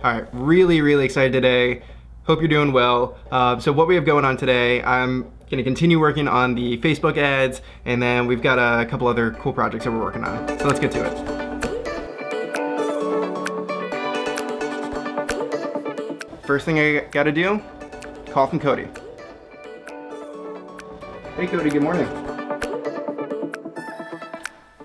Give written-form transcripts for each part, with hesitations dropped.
All right, really excited today. Hope you're doing well. So what we have going on today, I'm going to continue working on the Facebook ads, and then we've got a couple other cool projects that we're working on. So let's get to it. First thing I got to do, call from Cody. Hey Cody, good morning.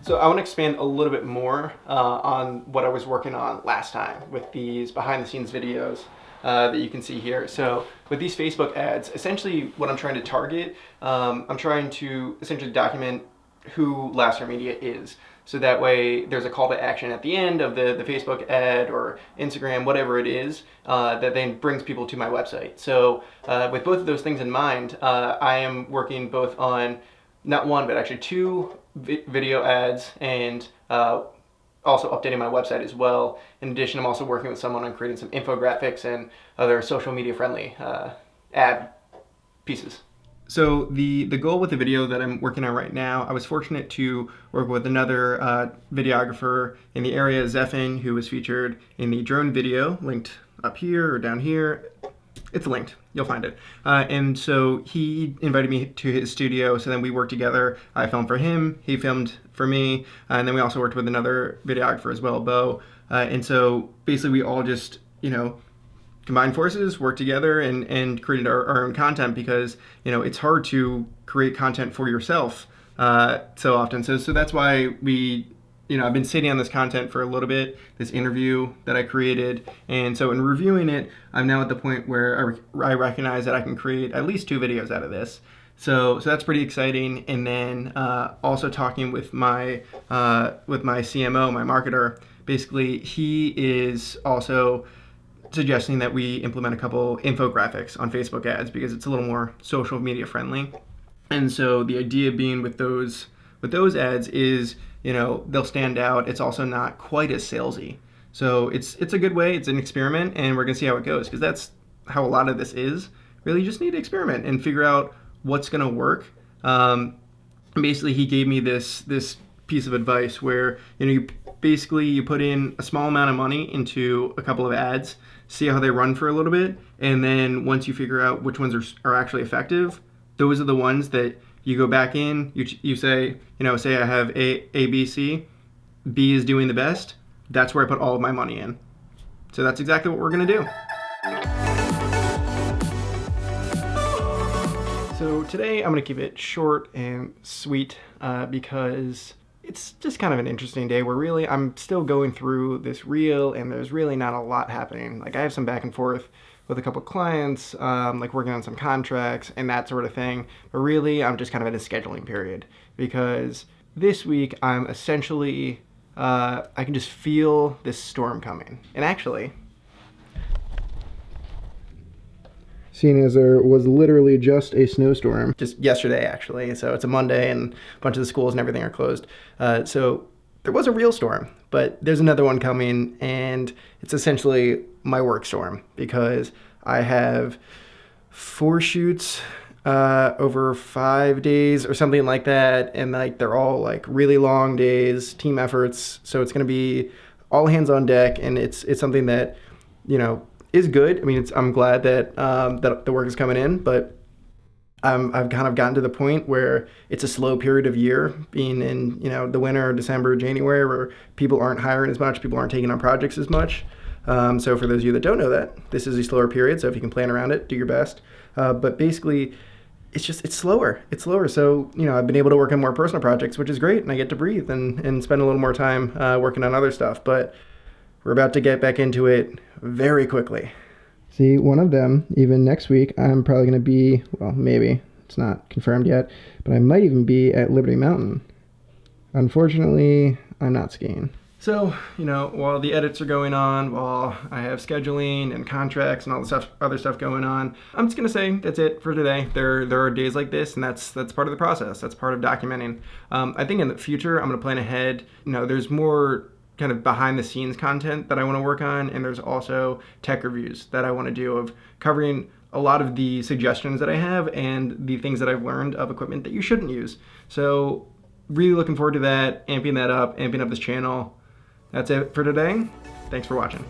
So I want to expand a little bit more on what I was working on last time with these behind the scenes videos that you can see here. So with these Facebook ads, essentially what I'm trying to target, I'm trying to essentially document who Last Year Media is. So that way there's a call to action at the end of the Facebook ad or Instagram, whatever it is, that then brings people to my website. So with both of those things in mind, I am working both on not one, but actually two video ads, and also updating my website as well. In addition, I'm also working with someone on creating some infographics and other social media friendly ad pieces. So the goal with the video that I'm working on right now, I was fortunate to work with another videographer in the area, Zephin, who was featured in the drone video, linked up here or down here. It's linked, you'll find it. And so he invited me to his studio, so then we worked together. I filmed for him, he filmed for me, and then we also worked with another videographer as well, Bo. And so basically we all just, combined forces, worked together, and created our own content, because, it's hard to create content for yourself so often. So that's why I've been sitting on this content for a little bit, this interview that I created. And so in reviewing it, I'm now at the point where I recognize that I can create at least 2 videos out of this. So that's pretty exciting. And then also talking with my CMO, my marketer, basically he is also suggesting that we implement a couple infographics on Facebook ads, because it's a little more social media friendly. And so the idea being with those ads is, they'll stand out. It's also not quite as salesy. So it's a good way. It's an experiment, and we're gonna see how it goes, because that's how a lot of this is. Really, you just need to experiment and figure out what's gonna work. Basically, he gave me this piece of advice where you put in a small amount of money into a couple of ads, see how they run for a little bit, and then once you figure out which ones are actually effective, those are the ones that you go back in, you say, say I have A, B, C, B is doing the best, that's where I put all of my money in. So that's exactly what we're gonna do. So today I'm gonna keep it short and sweet because it's just kind of an interesting day where I'm still going through this reel, and there's really not a lot happening. Like, I have some back and forth with a couple clients, like working on some contracts and that sort of thing. But really, I'm just kind of in a scheduling period, because this week I'm essentially, I can just feel this storm coming. And actually, seeing as there was literally just a snowstorm just yesterday, actually. So it's a Monday, and a bunch of the schools and everything are closed. So there was a real storm, but there's another one coming, and it's essentially my work storm, because I have 4 shoots over 5 days or something like that, and they're all really long days, team efforts. So it's going to be all hands on deck, and it's something that is good. I mean, I'm glad that that the work is coming in, but I've kind of gotten to the point where it's a slow period of year, being in the winter, December, January, where people aren't hiring as much, people aren't taking on projects as much. So for those of you that don't know that, this is a slower period. So if you can plan around it, do your best. But basically, it's slower. It's slower. So I've been able to work on more personal projects, which is great, and I get to breathe and spend a little more time working on other stuff. But we're about to get back into it very quickly. See, one of them, even next week, I'm probably going to be, well, maybe, it's not confirmed yet, but I might even be at Liberty Mountain. Unfortunately, I'm not skiing. So, while the edits are going on, while I have scheduling and contracts and all the other stuff going on, I'm just going to say that's it for today. There are days like this, and that's part of the process. That's part of documenting. I think in the future, I'm going to plan ahead. There's more kind of behind the scenes content that I want to work on, and there's also tech reviews that I want to do of covering a lot of the suggestions that I have and the things that I've learned of equipment that you shouldn't use. So really looking forward to that, amping that up, amping up this channel. That's it for today. Thanks for watching.